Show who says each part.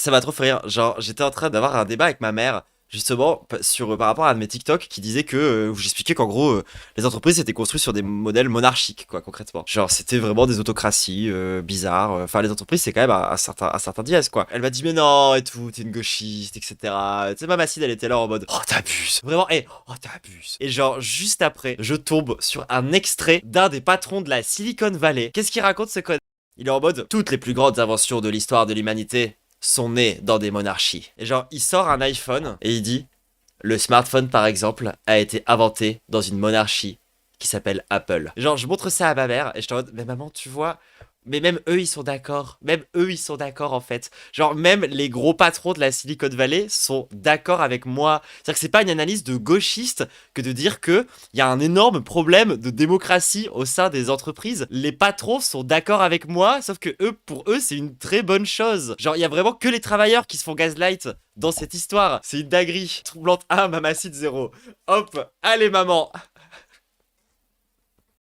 Speaker 1: Ça m'a trop fait rire. Genre, j'étais en train d'avoir un débat avec ma mère, justement, par rapport à un de mes TikTok qui disait que, où j'expliquais qu'en gros, les entreprises étaient construites sur des modèles monarchiques, quoi, concrètement. Genre, c'était vraiment des autocraties bizarres. Enfin, les entreprises, c'est quand même un certain dièse, quoi. Elle m'a dit, mais non, et tout, t'es une gauchiste, etc. Tu sais, ma Macide, elle était là en mode, oh, t'abuses. Vraiment, oh, t'abuses. Et genre, juste après, je tombe sur un extrait d'un des patrons de la Silicon Valley. Qu'est-ce qu'il raconte, ce connard? Il est en mode, toutes les plus grandes inventions de l'histoire de l'humanité sont nés dans des monarchies. Et genre, il sort un iPhone et il dit le smartphone, par exemple, a été inventé dans une monarchie qui s'appelle Apple. Genre, je montre ça à ma mère et je te dis, mais maman, tu vois. Mais même eux, ils sont d'accord. Même eux, ils sont d'accord, en fait. Genre, même les gros patrons de la Silicon Valley sont d'accord avec moi. C'est-à-dire que c'est pas une analyse de gauchiste que de dire que il y a un énorme problème de démocratie au sein des entreprises. Les patrons sont d'accord avec moi, sauf que eux, pour eux, c'est une très bonne chose. Genre, il y a vraiment que les travailleurs qui se font gaslight dans cette histoire. C'est une dinguerie. Troublante 1, mamacide 0. Hop, allez maman.